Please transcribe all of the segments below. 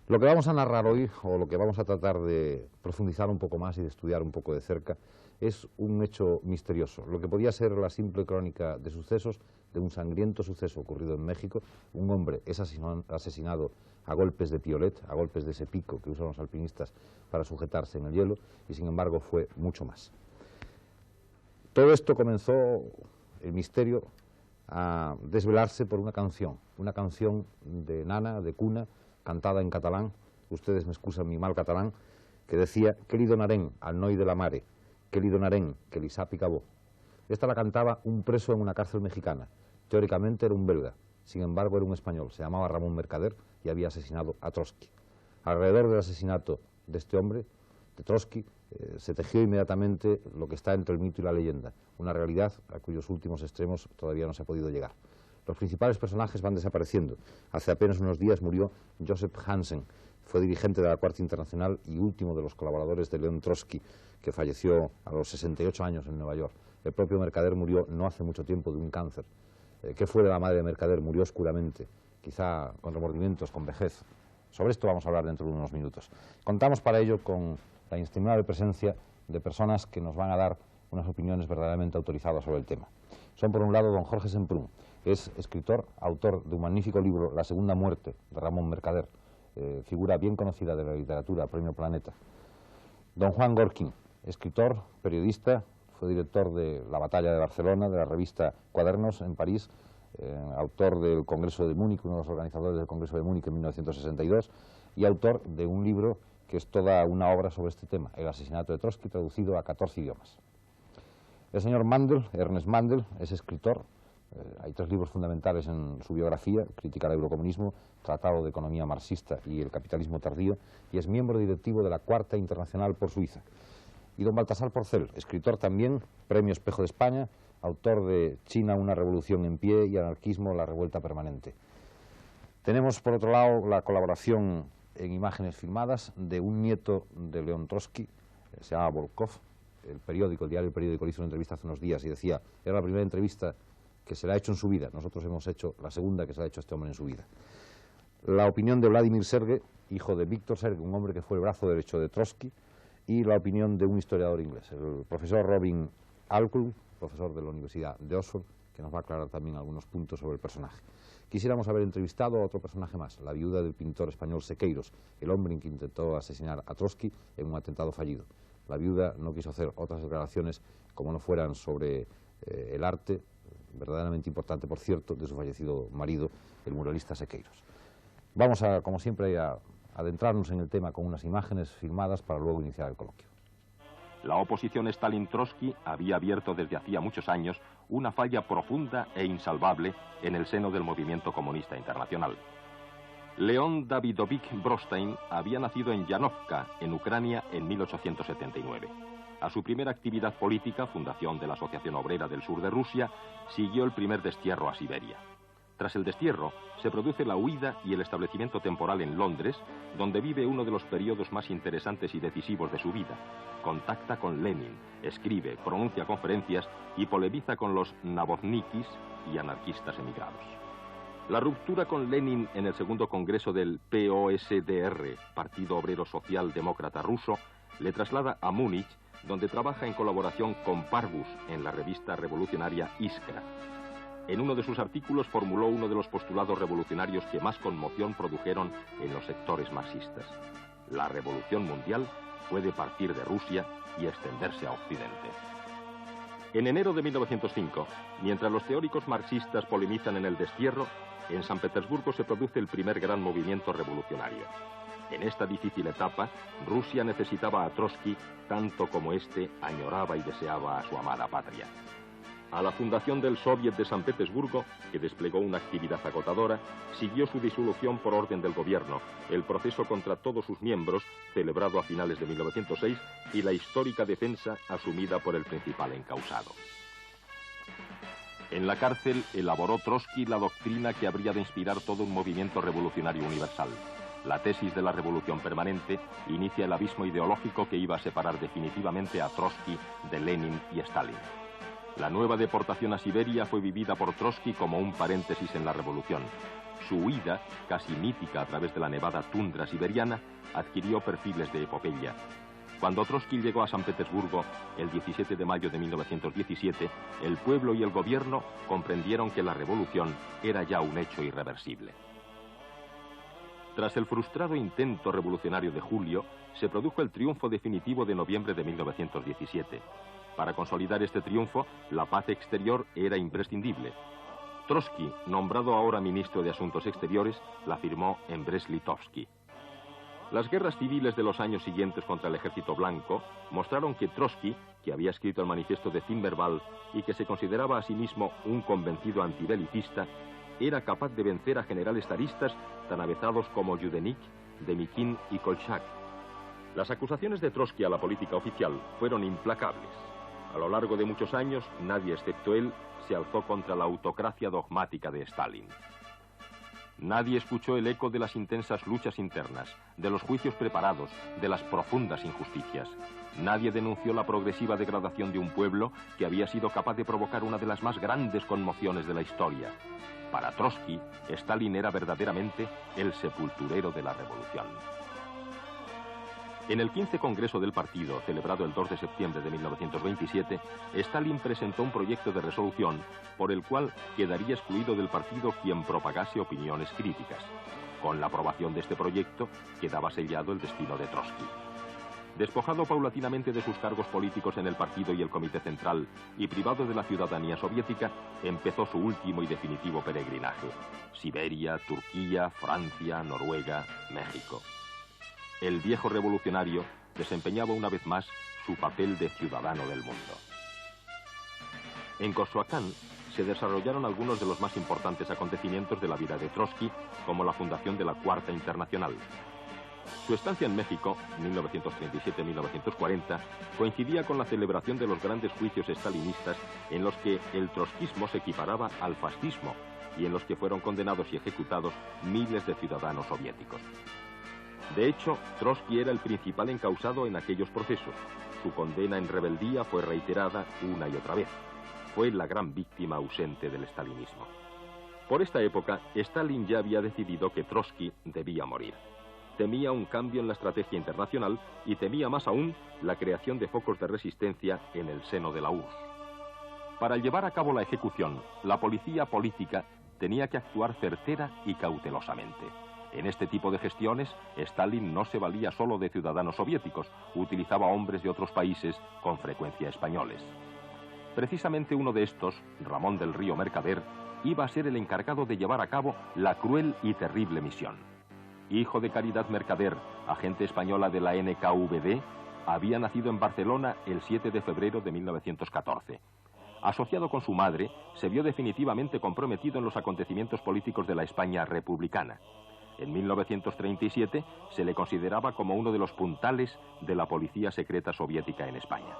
Lo que vamos a narrar hoy, o lo que vamos a tratar de profundizar un poco más y de estudiar un poco de cerca, es un hecho misterioso. Lo que podía ser la simple crónica de sucesos, de un sangriento suceso ocurrido en México. Un hombre es asesinado a golpes de piolet, a golpes de ese pico que usan los alpinistas para sujetarse en el hielo, y sin embargo fue mucho más. Todo esto comenzó, el misterio, a desvelarse por una canción de nana, de cuna, cantada en catalán. Ustedes me excusan mi mal catalán, que decía: «Que li donarem al noi de la mare, que li donarem, que li sàpiga bo». Esta la cantaba un preso en una cárcel mexicana. Teóricamente era un belga, sin embargo era un español, se llamaba Ramón Mercader y había asesinado a Trotsky. Alrededor del asesinato de este hombre, de Trotsky, se tejió inmediatamente lo que está entre el mito y la leyenda, una realidad a cuyos últimos extremos todavía no se ha podido llegar. Los principales personajes van desapareciendo. Hace apenas unos días murió Joseph Hansen, fue dirigente de la Cuarta Internacional y último de los colaboradores de León Trotsky, que falleció a los 68 años en Nueva York. El propio Mercader murió no hace mucho tiempo de un cáncer. ¿Qué fue de la madre de Mercader? Murió oscuramente, quizá con remordimientos, con vejez. Sobre esto vamos a hablar dentro de unos minutos. Contamos para ello con la inestimable presencia de personas que nos van a dar unas opiniones verdaderamente autorizadas sobre el tema. Son, por un lado, don Jorge Semprún. Es escritor, autor de un magnífico libro, La segunda muerte, de Ramón Mercader, figura bien conocida de la literatura, Premio Planeta. Don Juan Gorkin, escritor, periodista, fue director de La Batalla de Barcelona, de la revista Cuadernos en París, autor del Congreso de Múnich, uno de los organizadores del Congreso de Múnich en 1962, y autor de un libro que es toda una obra sobre este tema, El asesinato de Trotsky, traducido a 14 idiomas. El señor Mandel, Ernest Mandel, es escritor. Hay 3 libros fundamentales en su biografía: Crítica al eurocomunismo, Tratado de Economía Marxista y El capitalismo tardío, y es miembro directivo de la Cuarta Internacional por Suiza. Y don Baltasar Porcel, escritor también, Premio Espejo de España, autor de China, una revolución en pie, y Anarquismo, la revuelta permanente. Tenemos, por otro lado, la colaboración en imágenes filmadas de un nieto de León Trotsky, se llama Volkov. El diario El Periódico, le hizo una entrevista hace unos días y decía: era la primera entrevista que se le ha hecho en su vida. Nosotros hemos hecho la segunda que se le ha hecho a este hombre en su vida. La opinión de Vladimir Serge, hijo de Víctor Serge, un hombre que fue el brazo derecho de Trotsky, y la opinión de un historiador inglés, el profesor Robin Alcock, profesor de la Universidad de Oxford, que nos va a aclarar también algunos puntos sobre el personaje. Quisiéramos haber entrevistado a otro personaje más, la viuda del pintor español Sequeiros, el hombre que intentó asesinar a Trotsky en un atentado fallido. La viuda no quiso hacer otras declaraciones como no fueran sobre el arte, verdaderamente importante, por cierto, de su fallecido marido, el muralista Sequeiros. Vamos a, como siempre, a adentrarnos en el tema con unas imágenes filmadas para luego iniciar el coloquio. La oposición Stalin-Trotsky había abierto desde hacía muchos años una falla profunda e insalvable en el seno del movimiento comunista internacional. León Davidovich Brostein había nacido en Yanovka, en Ucrania, en 1879. A su primera actividad política, fundación de la Asociación Obrera del Sur de Rusia, siguió el primer destierro a Siberia. Tras el destierro, se produce la huida y el establecimiento temporal en Londres, donde vive uno de los periodos más interesantes y decisivos de su vida. Contacta con Lenin, escribe, pronuncia conferencias y polemiza con los naboznikis y anarquistas emigrados. La ruptura con Lenin en el segundo congreso del POSDR, Partido Obrero Social Demócrata Ruso, le traslada a Múnich, donde trabaja en colaboración con Parvus en la revista revolucionaria Iskra. En uno de sus artículos formuló uno de los postulados revolucionarios que más conmoción produjeron en los sectores marxistas. La revolución mundial puede partir de Rusia y extenderse a Occidente. En enero de 1905, mientras los teóricos marxistas polemizan en el destierro, en San Petersburgo se produce el primer gran movimiento revolucionario. En esta difícil etapa, Rusia necesitaba a Trotsky tanto como éste añoraba y deseaba a su amada patria. A la fundación del Soviet de San Petersburgo, que desplegó una actividad agotadora, siguió su disolución por orden del gobierno, el proceso contra todos sus miembros, celebrado a finales de 1906, y la histórica defensa asumida por el principal encausado. En la cárcel elaboró Trotsky la doctrina que habría de inspirar todo un movimiento revolucionario universal. La tesis de la revolución permanente inicia el abismo ideológico que iba a separar definitivamente a Trotsky de Lenin y Stalin. La nueva deportación a Siberia fue vivida por Trotsky como un paréntesis en la revolución. su huida, casi mítica a través de la nevada tundra siberiana, adquirió perfiles de epopeya. Cuando Trotsky llegó a San Petersburgo el 17 de mayo de 1917, el pueblo y el gobierno comprendieron que la revolución era ya un hecho irreversible. Tras el frustrado intento revolucionario de julio, se produjo el triunfo definitivo de noviembre de 1917. Para consolidar este triunfo, la paz exterior era imprescindible. Trotsky, nombrado ahora ministro de Asuntos Exteriores, la firmó en Brest-Litovsky. Las guerras civiles de los años siguientes contra el Ejército Blanco mostraron que Trotsky, que había escrito el manifiesto de Zimmerwald y que se consideraba a sí mismo un convencido antibelicista, era capaz de vencer a generales zaristas tan avezados como Yudenich, Demikin y Kolchak. Las acusaciones de Trotsky a la política oficial fueron implacables. A lo largo de muchos años, nadie excepto él se alzó contra la autocracia dogmática de Stalin. Nadie escuchó el eco de las intensas luchas internas, de los juicios preparados, de las profundas injusticias. Nadie denunció la progresiva degradación de un pueblo que había sido capaz de provocar una de las más grandes conmociones de la historia. Para Trotsky, Stalin era verdaderamente el sepulturero de la revolución. En el 15 Congreso del Partido, celebrado el 2 de septiembre de 1927, Stalin presentó un proyecto de resolución por el cual quedaría excluido del partido quien propagase opiniones críticas. Con la aprobación de este proyecto, quedaba sellado el destino de Trotsky. Despojado paulatinamente de sus cargos políticos en el partido y el Comité Central y privado de la ciudadanía soviética, empezó su último y definitivo peregrinaje. Siberia, Turquía, Francia, Noruega, México. El viejo revolucionario desempeñaba una vez más su papel de ciudadano del mundo. En Coyoacán se desarrollaron algunos de los más importantes acontecimientos de la vida de Trotsky, como la fundación de la Cuarta Internacional. Su estancia en México, 1937-1940, coincidía con la celebración de los grandes juicios estalinistas en los que el trotskismo se equiparaba al fascismo y en los que fueron condenados y ejecutados miles de ciudadanos soviéticos. De hecho, Trotsky era el principal encausado en aquellos procesos. Su condena en rebeldía fue reiterada una y otra vez. Fue la gran víctima ausente del estalinismo. Por esta época, Stalin ya había decidido que Trotsky debía morir. Temía un cambio en la estrategia internacional y temía más aún la creación de focos de resistencia en el seno de la URSS. Para llevar a cabo la ejecución, la policía política tenía que actuar certera y cautelosamente. En este tipo de gestiones, Stalin no se valía solo de ciudadanos soviéticos, utilizaba hombres de otros países, con frecuencia españoles. Precisamente uno de estos, Ramón del Río Mercader, iba a ser el encargado de llevar a cabo la cruel y terrible misión. Hijo de Caridad Mercader, agente española de la NKVD, había nacido en Barcelona el 7 de febrero de 1914. Asociado con su madre, se vio definitivamente comprometido en los acontecimientos políticos de la España republicana. En 1937 se le consideraba como uno de los puntales de la policía secreta soviética en España.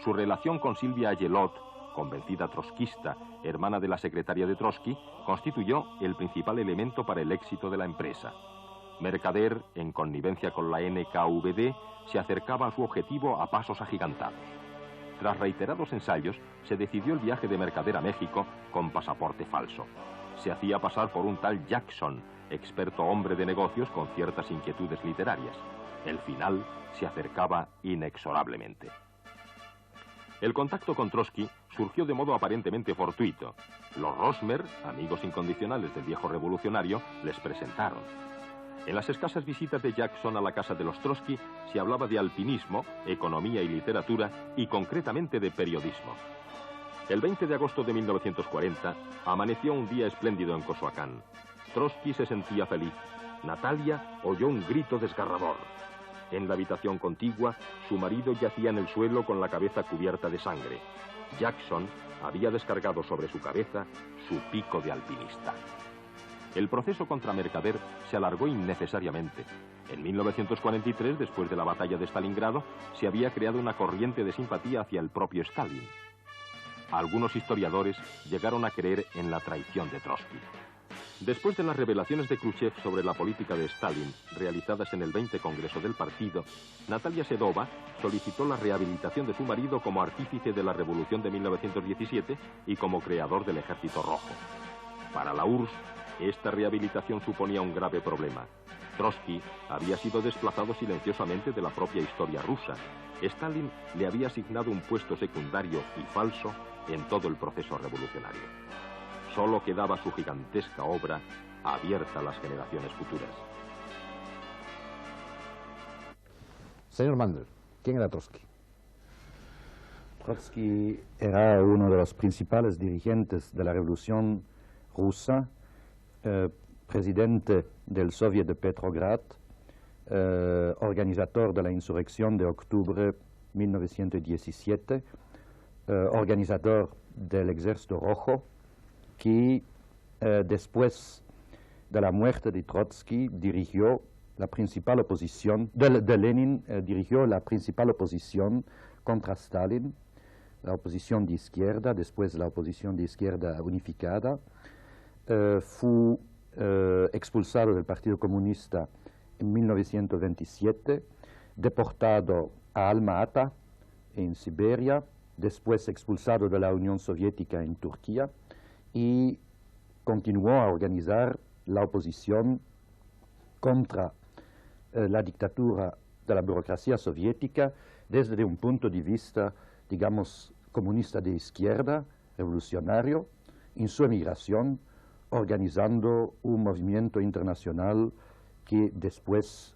Su relación con Silvia Ayelot, convencida trotskista, hermana de la secretaria de Trotsky, constituyó el principal elemento para el éxito de la empresa. Mercader, en connivencia con la NKVD, se acercaba a su objetivo a pasos agigantados. Tras reiterados ensayos, se decidió el viaje de Mercader a México con pasaporte falso. Se hacía pasar por un tal Jackson, experto hombre de negocios con ciertas inquietudes literarias. El final se acercaba inexorablemente. El contacto con Trotsky surgió de modo aparentemente fortuito. Los Rosmer, amigos incondicionales del viejo revolucionario, les presentaron. En las escasas visitas de Jackson a la casa de los Trotsky se hablaba de alpinismo, economía y literatura, y concretamente de periodismo. El 20 de agosto de 1940 amaneció un día espléndido en Coyoacán. Trotsky se sentía feliz. Natalia oyó un grito desgarrador. En la habitación contigua, su marido yacía en el suelo con la cabeza cubierta de sangre. Jackson había descargado sobre su cabeza su pico de alpinista. El proceso contra Mercader se alargó innecesariamente. En 1943, después de la batalla de Stalingrado, se había creado una corriente de simpatía hacia el propio Stalin. Algunos historiadores llegaron a creer en la traición de Trotsky. Después de las revelaciones de Khrushchev sobre la política de Stalin, realizadas en el 20 Congreso del Partido, Natalia Sedova solicitó la rehabilitación de su marido como artífice de la Revolución de 1917 y como creador del Ejército Rojo. Para la URSS, Esta rehabilitación suponía un grave problema. Trotsky había sido desplazado silenciosamente de la propia historia rusa. Stalin le había asignado un puesto secundario y falso en todo el proceso revolucionario. Solo quedaba su gigantesca obra abierta a las generaciones futuras. Señor Mandel, ¿quién era Trotsky? Trotsky era uno de los principales dirigentes de la Revolución Rusa, presidente del Soviet de Petrograd, organizador de la insurrección de octubre 1917, organizador del Ejército Rojo, que después de la muerte de Trotsky dirigió la principal oposición, de Lenin dirigió la principal oposición contra Stalin, la oposición de izquierda, después la oposición de izquierda unificada. Fue expulsado del Partido Comunista en 1927, deportado a Alma-Ata en Siberia, después expulsado de la Unión Soviética en Turquía y continuó a organizar la oposición contra la dictadura de la burocracia soviética desde un punto de vista, digamos, comunista de izquierda, revolucionario, en su emigración, organizando un movimiento internacional que después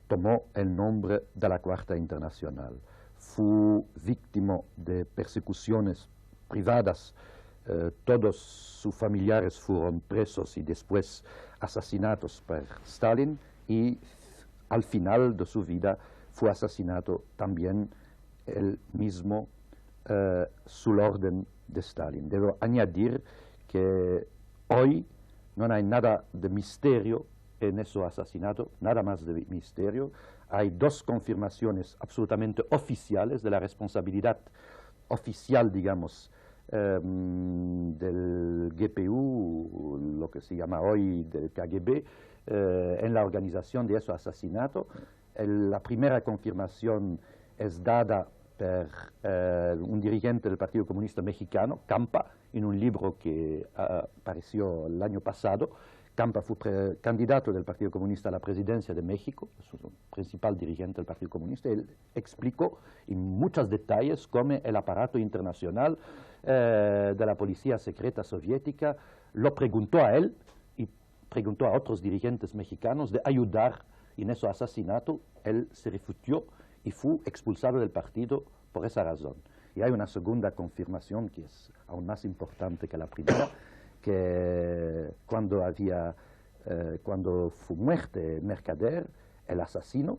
tomó el nombre de la Cuarta Internacional. Fue víctima de persecuciones privadas, todos sus familiares fueron presos y después asesinados por Stalin, y al final de su vida fue asesinado también el mismo su orden de Stalin. Debo añadir que hoy no hay nada de misterio en ese asesinato, nada más de misterio. Hay dos confirmaciones absolutamente oficiales de la responsabilidad oficial, digamos, del GPU, lo que se llama hoy del KGB, en la organización de ese asesinato. La primera confirmación es dada por un dirigente del Partido Comunista Mexicano, Campa, en un libro que apareció el año pasado. Campa fue candidato del Partido Comunista a la presidencia de México, es el principal dirigente del Partido Comunista. Él explicó en muchos detalles cómo el aparato internacional de la policía secreta soviética lo preguntó a él y preguntó a otros dirigentes mexicanos de ayudar en ese asesinato. Él se refugió y fue expulsado del partido por esa razón. Y hay una segunda confirmación que es aún más importante que la primera, que cuando fue muerto Mercader, el asesino,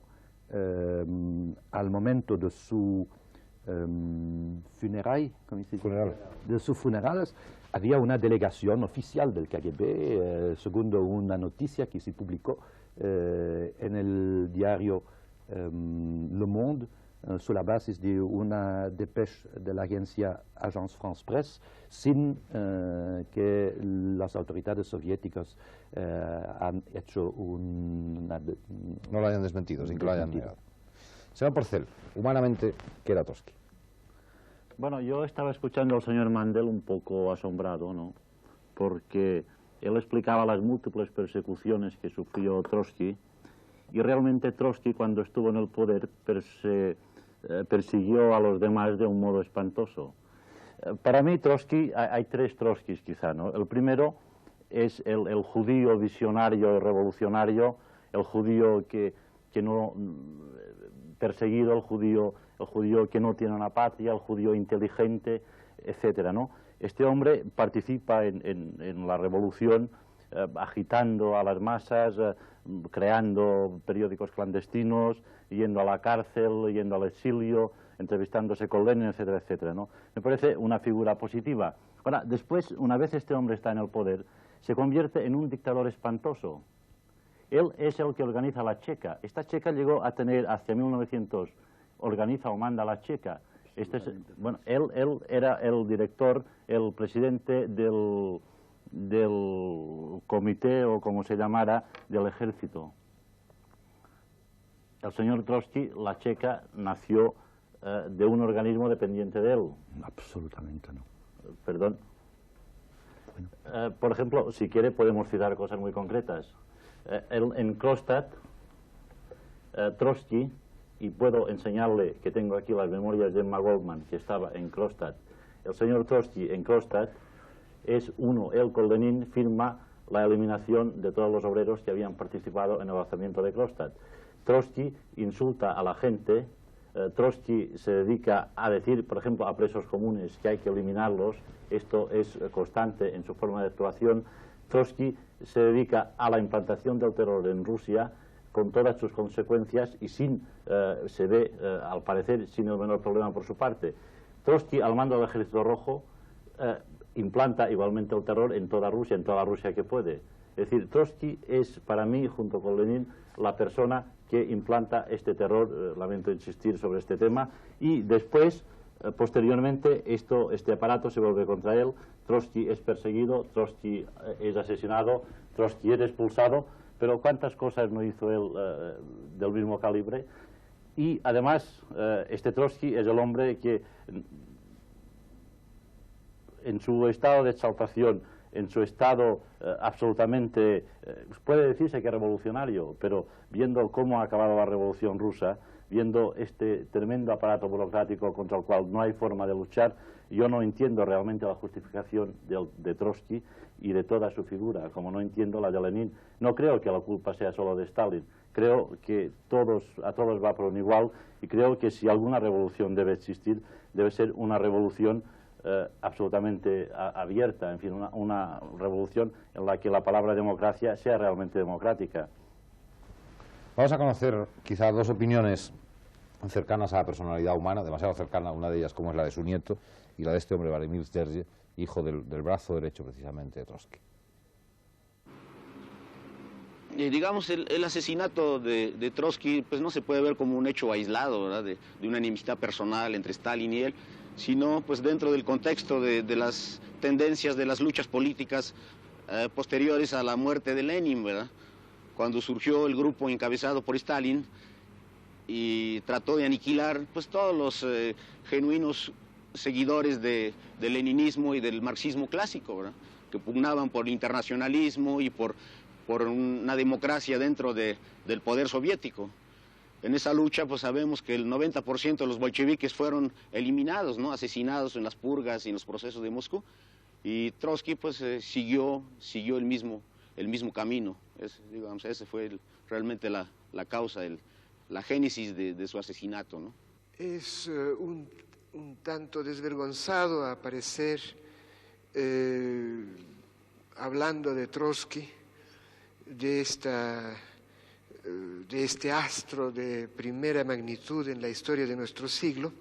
al momento de su de sus funerales, había una delegación oficial del KGB, según una noticia que se publicó en el diario Le Monde, sur la base de una dépêche de la agencia Agence France Presse, sin que las autoridades soviéticas han hecho no lo hayan desmentido, sin que lo hayan negado. Señor Porcel, humanamente, ¿qué era Trotsky? Bueno, yo estaba escuchando al señor Mandel un poco asombrado, ¿no? Porque él explicaba las múltiples persecuciones que sufrió Trotsky, y realmente Trotsky, cuando estuvo en el poder, persiguió a los demás de un modo espantoso. Para mí, Trotsky, hay tres Trotskys quizá, ¿no? El primero es el judío visionario, revolucionario, el judío que no perseguido, el judío que no tiene una patria, el judío inteligente, etcétera, ¿no? Este hombre participa en la revolución, agitando a las masas, creando periódicos clandestinos, yendo a la cárcel, yendo al exilio, entrevistándose con Lenin, etcétera, etcétera, ¿no? Me parece una figura positiva. Ahora, después, una vez este hombre está en el poder, se convierte en un dictador espantoso. Él es el que organiza la Checa. Esta Checa llegó a tener, hacia 1900, organiza o manda la Checa. Bueno, él era el director, el presidente del comité, o como se llamara, del ejército. El señor Trotsky, la Checa, nació de un organismo dependiente de él. Absolutamente no. Perdón. Por ejemplo, si quiere podemos citar cosas muy concretas. En Kronstadt, Trotsky, y puedo enseñarle que tengo aquí las memorias de Emma Goldman, que estaba en Kronstadt. El señor Trotsky en Kronstadt es él con Lenin firma la eliminación de todos los obreros que habían participado en el alzamiento de Kronstadt. Trotsky insulta a la gente, Trotsky se dedica a decir, por ejemplo, a presos comunes que hay que eliminarlos, esto es constante en su forma de actuación. Trotsky se dedica a la implantación del terror en Rusia con todas sus consecuencias y se ve, al parecer, sin el menor problema por su parte. Trotsky, al mando del Ejército Rojo, implanta igualmente el terror en toda la Rusia que puede. Es decir, Trotsky es para mí, junto con Lenin, la persona que implanta este terror, lamento insistir sobre este tema, y después, posteriormente, este aparato se vuelve contra él, Trotsky es perseguido, Trotsky es asesinado, Trotsky es expulsado, pero cuántas cosas no hizo él del mismo calibre. Y además, este Trotsky es el hombre que, en su estado de exaltación, en su estado absolutamente, puede decirse que revolucionario, pero viendo cómo ha acabado la Revolución Rusa, viendo este tremendo aparato burocrático contra el cual no hay forma de luchar, yo no entiendo realmente la justificación de Trotsky y de toda su figura, como no entiendo la de Lenin. No creo que la culpa sea solo de Stalin, creo que a todos va por un igual, y creo que si alguna revolución debe existir, debe ser una revolución absolutamente abierta, en fin, una revolución en la que la palabra democracia sea realmente democrática. Vamos a conocer quizá dos opiniones cercanas a la personalidad humana, demasiado cercana, una de ellas como es la de su nieto y la de este hombre, Vladimir Zderzhiy, hijo del brazo derecho precisamente de Trotsky. Digamos, el asesinato de Trotsky pues no se puede ver como un hecho aislado, ¿verdad? De una enemistad personal entre Stalin y él, sino pues dentro del contexto de las tendencias de las luchas políticas posteriores a la muerte de Lenin, ¿verdad? Cuando surgió el grupo encabezado por Stalin y trató de aniquilar pues todos los genuinos seguidores del leninismo y del marxismo clásico, ¿verdad? Que pugnaban por el internacionalismo y por una democracia dentro del poder soviético. En esa lucha pues sabemos que el 90% de los bolcheviques fueron eliminados, ¿no? Asesinados en las purgas y en los procesos de Moscú, y Trotsky pues siguió el mismo camino. Digamos, ese fue realmente la causa, la génesis de su asesinato, ¿no? Es un tanto desvergonzado aparecer hablando de Trotsky, de este astro de primera magnitud en la historia de nuestro siglo,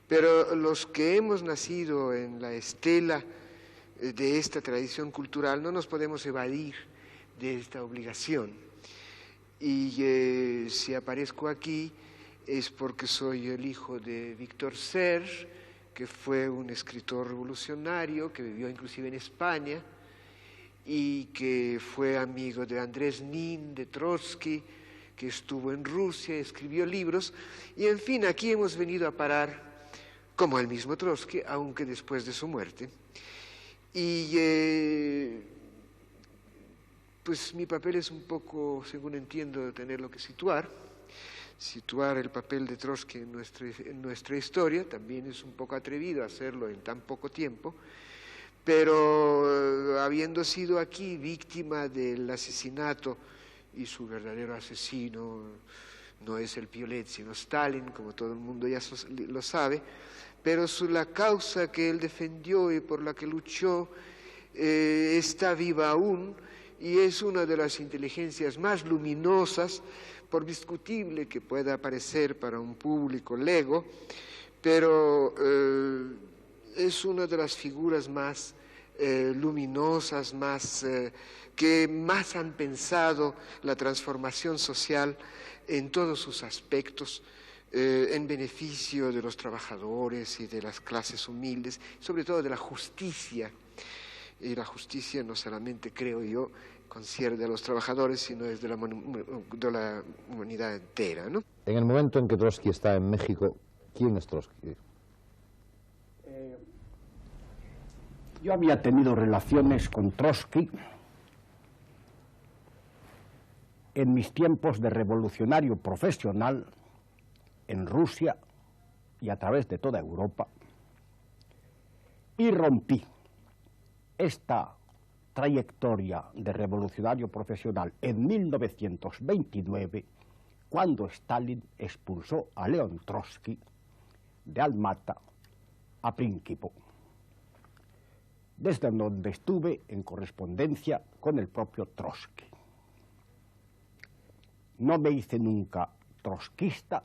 pero los que hemos nacido en la estela de esta tradición cultural no nos podemos evadir de esta obligación. Y si aparezco aquí es porque soy el hijo de Víctor Serge, que fue un escritor revolucionario, que vivió inclusive en España, y que fue amigo de Andrés Nin, de Trotsky, que estuvo en Rusia, escribió libros, y en fin, aquí hemos venido a parar, como el mismo Trotsky, aunque después de su muerte. Y pues mi papel es un poco, según entiendo, tenerlo que situar el papel de Trotsky en nuestra historia. También es un poco atrevido hacerlo en tan poco tiempo, pero habiendo sido aquí víctima del asesinato, y su verdadero asesino no es el Piolet, sino Stalin, como todo el mundo ya lo sabe, pero la causa que él defendió y por la que luchó está viva aún, y es una de las inteligencias más luminosas, por discutible que pueda parecer para un público lego, pero es una de las figuras más luminosas, que más han pensado la transformación social en todos sus aspectos, en beneficio de los trabajadores y de las clases humildes, sobre todo de la justicia. Y la justicia no solamente, creo yo, concierne a los trabajadores, sino es de la humanidad entera, ¿no? En el momento en que Trotsky está en México, ¿quién es Trotsky? Yo había tenido relaciones con Trotsky en mis tiempos de revolucionario profesional en Rusia y a través de toda Europa, y rompí esta trayectoria de revolucionario profesional en 1929, cuando Stalin expulsó a León Trotsky de Almata a Prínquipo, desde donde estuve en correspondencia con el propio Trotsky. No me hice nunca trotskista,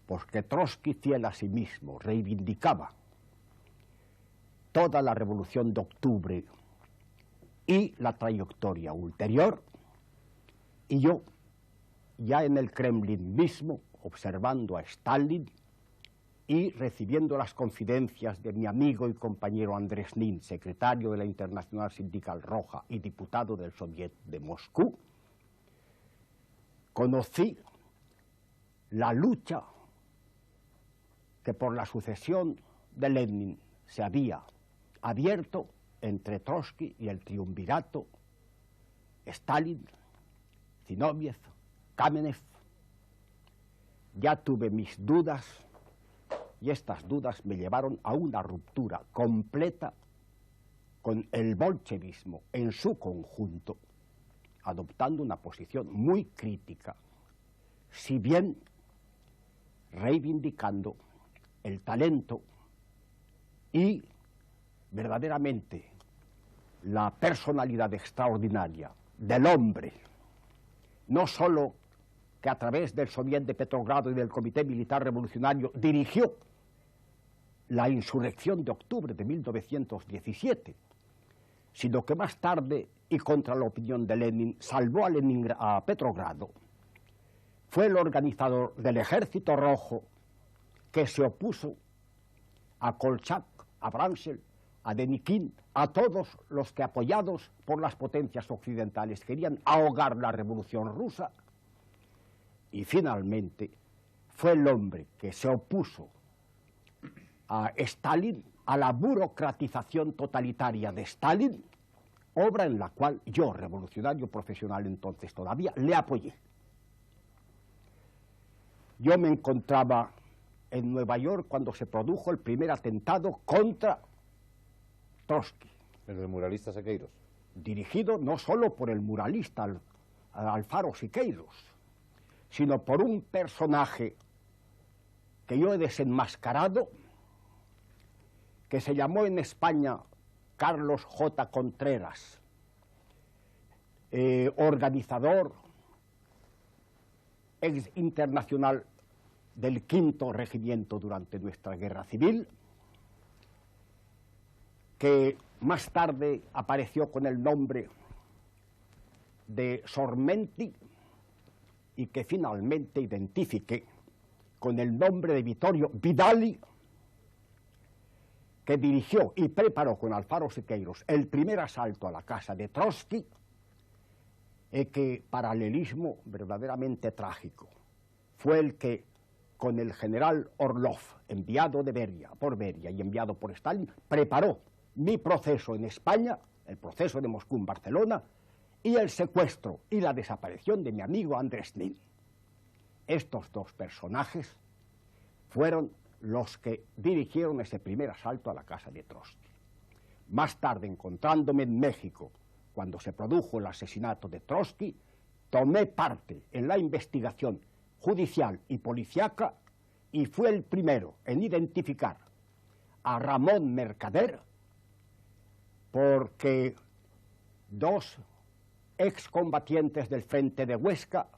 porque Trotsky, fiel a sí mismo, reivindicaba toda la Revolución de Octubre y la trayectoria ulterior, y yo, ya en el Kremlin mismo, observando a Stalin y recibiendo las confidencias de mi amigo y compañero Andrés Nin, secretario de la Internacional Sindical Roja y diputado del Soviet de Moscú, conocí la lucha que por la sucesión de Lenin se había abierto entre Trotsky y el triunvirato Stalin, Zinoviev, Kamenev. Ya tuve mis dudas y estas dudas me llevaron a una ruptura completa con el bolchevismo en su conjunto, adoptando una posición muy crítica, si bien reivindicando el talento y verdaderamente la personalidad extraordinaria del hombre, no solo que a través del Soviet de Petrogrado y del Comité Militar Revolucionario dirigió la insurrección de octubre de 1917, sino que más tarde, y contra la opinión de Lenin, salvó a Petrogrado. Fue el organizador del Ejército Rojo que se opuso a Kolchak, a Branchel, a Denikin, a todos los que, apoyados por las potencias occidentales, querían ahogar la Revolución Rusa. Y finalmente fue el hombre que se opuso a Stalin, a la burocratización totalitaria de Stalin, obra en la cual yo, revolucionario profesional entonces todavía, le apoyé. Yo me encontraba en Nueva York cuando se produjo el primer atentado contra Trotsky. ¿El del muralista Siqueiros? Dirigido no solo por el muralista Alfaro Siqueiros, sino por un personaje que yo he desenmascarado, que se llamó en España Carlos J. Contreras, organizador ex internacional del V Regimiento durante nuestra guerra civil, que más tarde apareció con el nombre de Sormenti y que finalmente identifiqué con el nombre de Vittorio Vidali, que dirigió y preparó con Alfaro Siqueiros el primer asalto a la casa de Trotsky, que paralelismo verdaderamente trágico. Fue el que, con el general Orlov, enviado de Beria, por Beria y enviado por Stalin, preparó mi proceso en España, el proceso de Moscú en Barcelona, y el secuestro y la desaparición de mi amigo Andrés Nin. Estos dos personajes fueron los que dirigieron ese primer asalto a la casa de Trotsky. Más tarde, encontrándome en México, cuando se produjo el asesinato de Trotsky, tomé parte en la investigación judicial y policíaca y fue el primero en identificar a Ramón Mercader, porque dos excombatientes del frente de Huesca,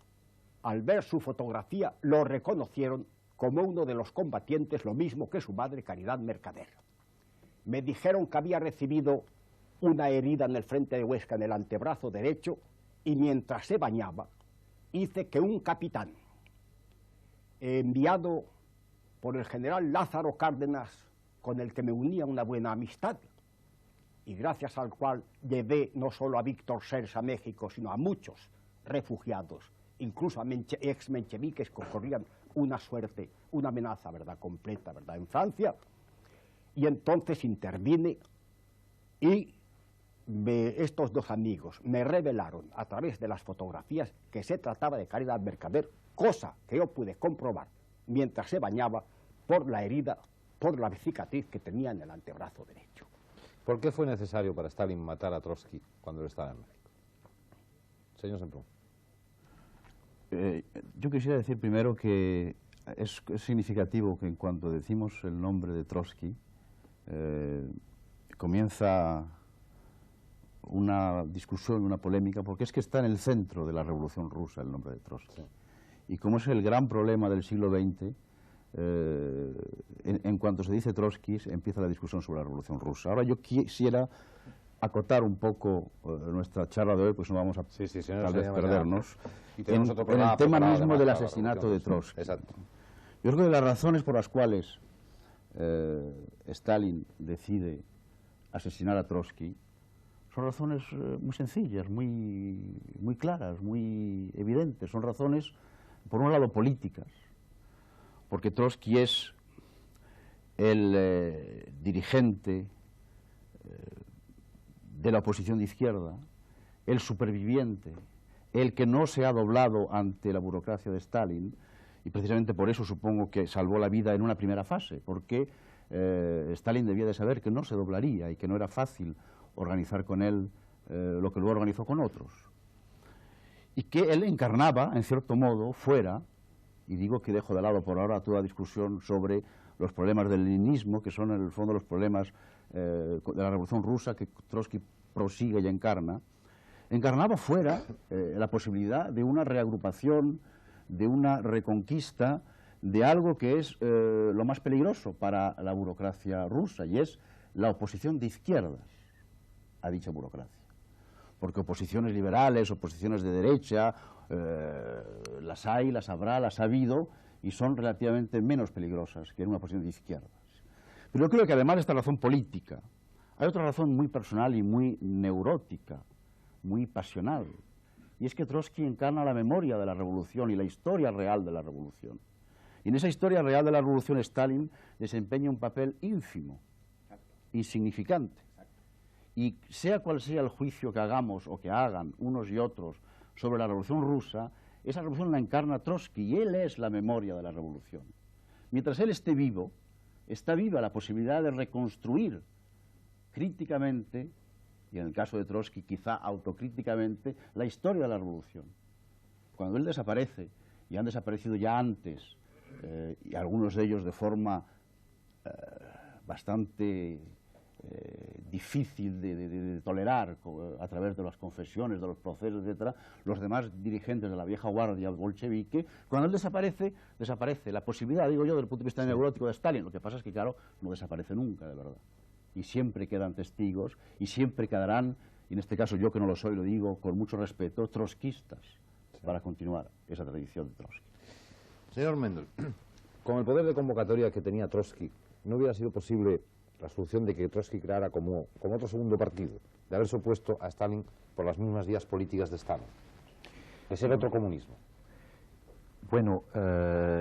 al ver su fotografía, lo reconocieron como uno de los combatientes, lo mismo que su madre Caridad Mercader. Me dijeron que había recibido una herida en el frente de Huesca en el antebrazo derecho y mientras se bañaba hice que un capitán enviado por el general Lázaro Cárdenas, con el que me unía una buena amistad y gracias al cual llevé no solo a Víctor Sers a México, sino a muchos refugiados, incluso a ex-mencheviques que corrían una suerte, una amenaza, ¿verdad?, completa, ¿verdad?, en Francia. Y entonces intervine Y estos dos amigos me revelaron a través de las fotografías que se trataba de Caridad Mercader, cosa que yo pude comprobar mientras se bañaba por la herida, por la cicatriz que tenía en el antebrazo derecho. ¿Por qué fue necesario para Stalin matar a Trotsky cuando él estaba en México? Señor Semprún. Yo quisiera decir primero que es significativo que en cuanto decimos el nombre de Trotsky, comienza una discusión, una polémica, porque es que está en el centro de la Revolución Rusa el nombre de Trotsky. Sí. Y como es el gran problema del siglo XX, en cuanto se dice Trotsky, empieza la discusión sobre la Revolución Rusa. Ahora yo quisiera acotar un poco nuestra charla de hoy, pues no vamos a tal vez perdernos, en el tema mismo del asesinato de Trotsky. Exacto. Yo creo que las razones por las cuales Stalin decide asesinar a Trotsky son razones muy sencillas, muy claras, muy evidentes. Son razones, por un lado, políticas, porque Trotsky es el dirigente de la oposición de izquierda, el superviviente, el que no se ha doblado ante la burocracia de Stalin, y precisamente por eso supongo que salvó la vida en una primera fase, porque Stalin debía de saber que no se doblaría y que no era fácil organizar con él lo que luego organizó con otros. Y que él encarnaba, en cierto modo, fuera, y digo que dejo de lado por ahora toda discusión sobre los problemas del leninismo, que son en el fondo los problemas de la Revolución Rusa que Trotsky prosigue y encarnaba fuera la posibilidad de una reagrupación, de una reconquista de algo que es lo más peligroso para la burocracia rusa, y es la oposición de izquierdas a dicha burocracia. Porque oposiciones liberales, oposiciones de derecha, las hay, las habrá, las ha habido, y son relativamente menos peligrosas que en una oposición de izquierdas. Pero yo creo que además de esta razón política, hay otra razón muy personal y muy neurótica, muy pasional, y es que Trotsky encarna la memoria de la revolución y la historia real de la revolución. Y en esa historia real de la revolución Stalin desempeña un papel ínfimo, insignificante. Y sea cual sea el juicio que hagamos o que hagan unos y otros sobre la Revolución Rusa, esa revolución la encarna Trotsky y él es la memoria de la revolución. Mientras él esté vivo, está viva la posibilidad de reconstruir críticamente, y en el caso de Trotsky quizá autocríticamente, la historia de la revolución. Cuando él desaparece, y han desaparecido ya antes, y algunos de ellos de forma bastante difícil de tolerar a través de las confesiones, de los procesos, etcétera, los demás dirigentes de la vieja guardia bolchevique, cuando él desaparece, desaparece la posibilidad, digo yo, desde el punto de vista neurótico de Stalin. Lo que pasa es que, claro, no desaparece nunca, de verdad. Y siempre quedan testigos, y siempre quedarán, y en este caso yo que no lo soy, lo digo con mucho respeto, trotskistas, para continuar esa tradición de Trotsky. Señor Mendel, con el poder de convocatoria que tenía Trotsky, ¿no hubiera sido posible la solución de que Trotsky creara como otro segundo partido, de haberse opuesto a Stalin por las mismas vías políticas de Stalin, de ser otro comunismo? Bueno,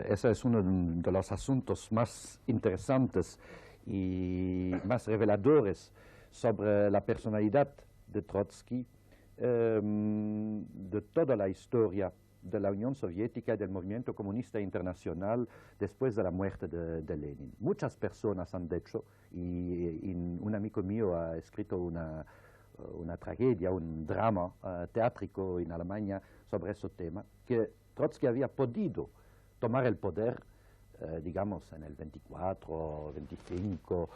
ese es uno de los asuntos más interesantes y más reveladores sobre la personalidad de Trotsky, de toda la historia de la Unión Soviética y del movimiento comunista internacional después de la muerte de Lenin. Muchas personas han dicho, y un amigo mío ha escrito una tragedia, un drama teátrico en Alemania sobre ese tema, que Trotsky había podido tomar el poder, digamos, en el 24, 25,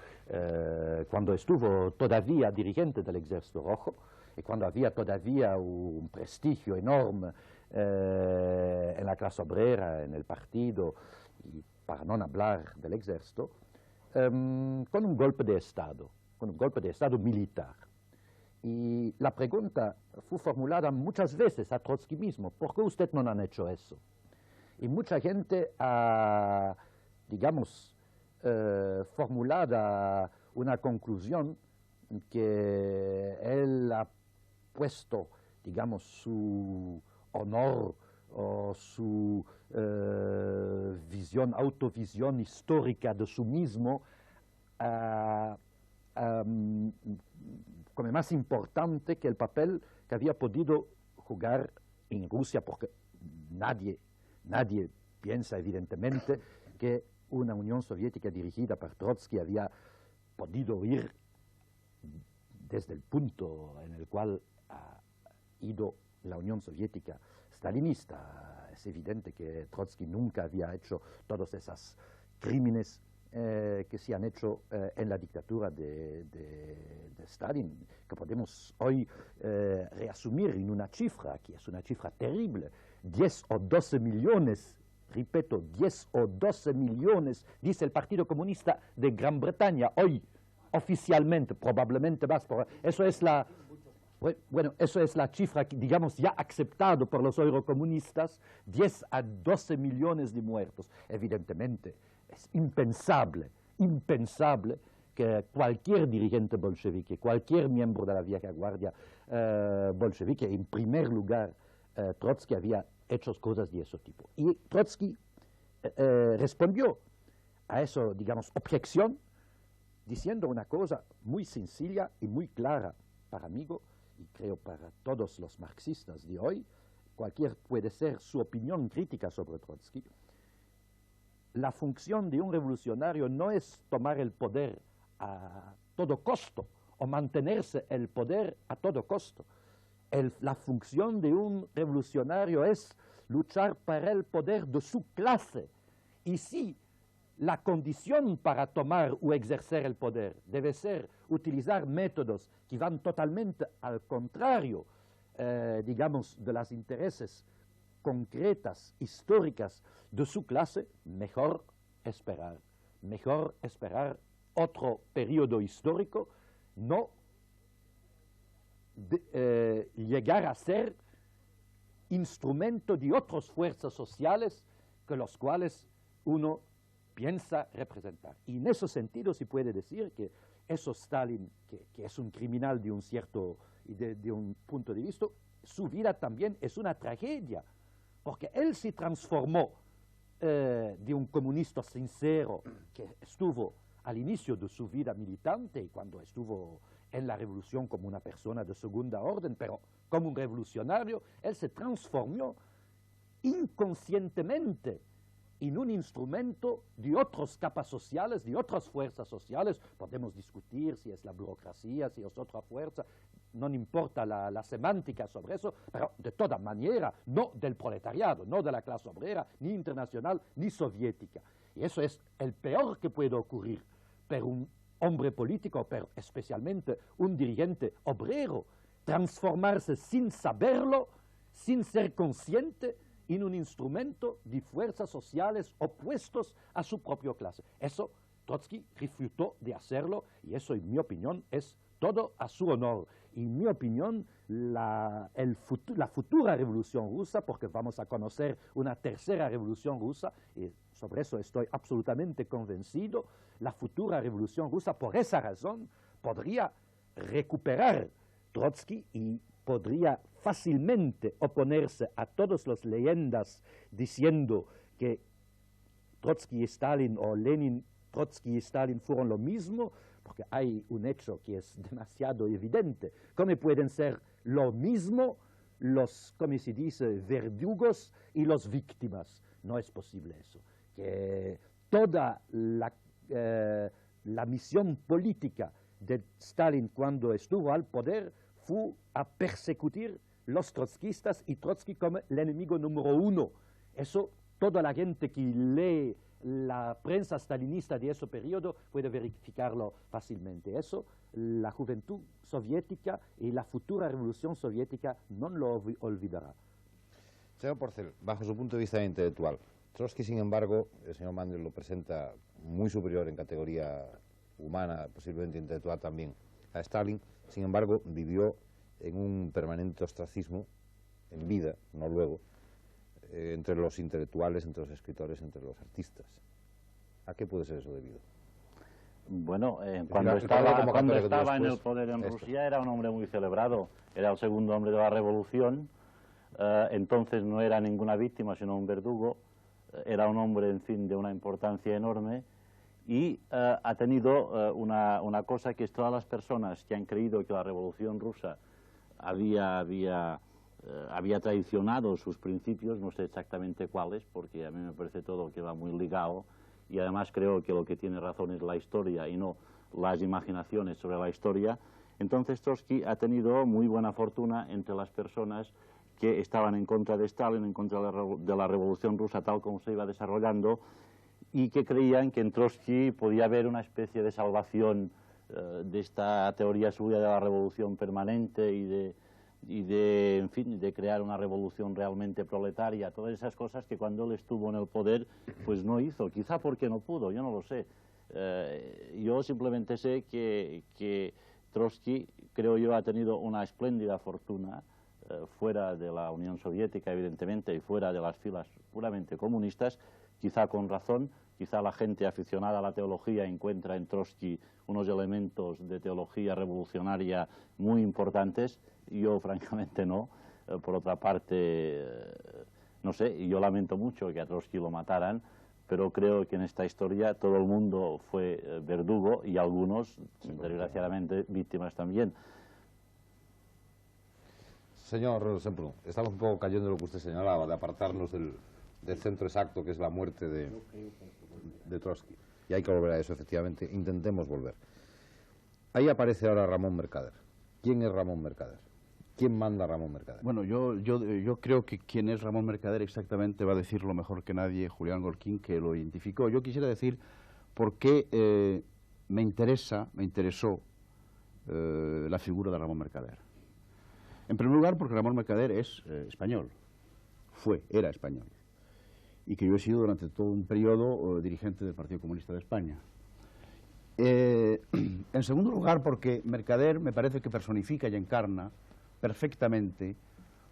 cuando estuvo todavía dirigente del Ejército Rojo, y cuando había todavía un prestigio enorme en la clase obrera, en el partido, y para no hablar del ejército, con un golpe de Estado militar. Y la pregunta fue formulada muchas veces a Trotsky mismo: ¿por qué usted no han hecho eso? Y mucha gente ha, digamos, formulado una conclusión que él ha puesto, digamos, su honor o su autovisión histórica de sí mismo como más importante que el papel que había podido jugar en Rusia, porque nadie piensa evidentemente que una Unión Soviética dirigida por Trotsky había podido ir desde el punto en el cual ha ido la Unión Soviética stalinista. Es evidente que Trotsky nunca había hecho todos esos crímenes que se han hecho en la dictadura de Stalin, que podemos hoy reasumir en una cifra, que es una cifra terrible: 10 o 12 millones, repito, 10 o 12 millones, dice el Partido Comunista de Gran Bretaña hoy, oficialmente, probablemente más. Eso es la... Bueno, eso es la cifra, digamos, ya aceptada por los eurocomunistas: 10 a 12 millones de muertos. Evidentemente, es impensable que cualquier dirigente bolchevique, cualquier miembro de la vieja guardia bolchevique, en primer lugar, Trotsky, había hecho cosas de ese tipo. Y Trotsky respondió a esa, digamos, objeción diciendo una cosa muy sencilla y muy clara para mí, y creo para todos los marxistas de hoy. Cualquier puede ser su opinión crítica sobre Trotsky. La función de un revolucionario no es tomar el poder a todo costo o mantenerse el poder a todo costo. La función de un revolucionario es luchar para el poder de su clase. Y si la condición para tomar o ejercer el poder debe ser utilizar métodos que van totalmente al contrario, digamos, de los intereses concretas, históricas de su clase, mejor esperar otro periodo histórico, no llegar a ser instrumento de otras fuerzas sociales que los cuales uno piensa representar. Y en ese sentido se puede decir que eso Stalin, que es un criminal de un cierto, de un punto de vista, su vida también es una tragedia, porque él se transformó de un comunista sincero que estuvo al inicio de su vida militante y cuando estuvo en la revolución como una persona de segunda orden, pero como un revolucionario, él se transformó inconscientemente en un instrumento de otras capas sociales, de otras fuerzas sociales. Podemos discutir si es la burocracia, si es otra fuerza, no importa la semántica sobre eso, pero de toda manera, no del proletariado, no de la clase obrera, ni internacional, ni soviética. Y eso es el peor que puede ocurrir, pero un hombre político, pero especialmente un dirigente obrero, transformarse sin saberlo, sin ser consciente, en un instrumento de fuerzas sociales opuestos a su propia clase. Eso Trotsky refutó de hacerlo, y eso, en mi opinión, es todo a su honor. En mi opinión, la futura revolución rusa, porque vamos a conocer una tercera revolución rusa, y sobre eso estoy absolutamente convencido, la futura revolución rusa, por esa razón, podría recuperar Trotsky y podría fácilmente oponerse a todas las leyendas diciendo que Trotsky y Stalin, o Lenin, Trotsky y Stalin fueron lo mismo, porque hay un hecho que es demasiado evidente. ¿Cómo pueden ser lo mismo los, como se dice, verdugos y los víctimas? No es posible eso. Que toda la misión política de Stalin cuando estuvo al poder fue a perseguir los trotskistas y Trotsky como el enemigo número uno. Eso, toda la gente que lee la prensa stalinista de ese periodo puede verificarlo fácilmente. Eso, la juventud soviética y la futura revolución soviética no lo olvidará. Señor Porcel, bajo su punto de vista intelectual, Trotsky, sin embargo, el señor Mandel lo presenta muy superior en categoría humana, posiblemente intelectual también, a Stalin. Sin embargo, vivió en un permanente ostracismo, en vida, no luego, entre los intelectuales, entre los escritores, entre los artistas. ¿A qué puede ser eso debido? Bueno, cuando estaba en el poder en Rusia era un hombre muy celebrado, era el segundo hombre de la revolución, entonces no era ninguna víctima sino un verdugo, era un hombre, en fin, de una importancia enorme, y ha tenido una cosa, que es todas las personas que han creído que la Revolución Rusa había traicionado sus principios, no sé exactamente cuáles, porque a mí me parece todo que va muy ligado, y además creo que lo que tiene razón es la historia y no las imaginaciones sobre la historia. Entonces Trotsky ha tenido muy buena fortuna entre las personas que estaban en contra de Stalin, en contra de la Revolución Rusa tal como se iba desarrollando, y que creían que en Trotsky podía haber una especie de salvación de esta teoría suya de la revolución permanente en fin, de crear una revolución realmente proletaria, todas esas cosas que cuando él estuvo en el poder pues no hizo, quizá porque no pudo, yo no lo sé. Yo simplemente sé que Trotsky, creo yo, ha tenido una espléndida fortuna fuera de la Unión Soviética, evidentemente, y fuera de las filas puramente comunistas, quizá con razón. Quizá la gente aficionada a la teología encuentra en Trotsky unos elementos de teología revolucionaria muy importantes. Yo, francamente, no. Por otra parte, no sé, yo lamento mucho que a Trotsky lo mataran, pero creo que en esta historia todo el mundo fue verdugo y algunos, desgraciadamente, víctimas también. Señor Semprún, estamos un poco cayendo en lo que usted señalaba, de apartarnos del centro exacto, que es la muerte de Trotsky. Y hay que volver a eso, efectivamente. Intentemos volver. Ahí aparece ahora Ramón Mercader. ¿Quién es Ramón Mercader? ¿Quién manda a Ramón Mercader? Bueno, yo creo que quién es Ramón Mercader exactamente va a decirlo mejor que nadie Julián Golquín, que lo identificó. Yo quisiera decir por qué me interesó la figura de Ramón Mercader. En primer lugar, porque Ramón Mercader es español. Era español. Y que yo he sido durante todo un periodo dirigente del Partido Comunista de España. En segundo lugar, porque Mercader me parece que personifica y encarna perfectamente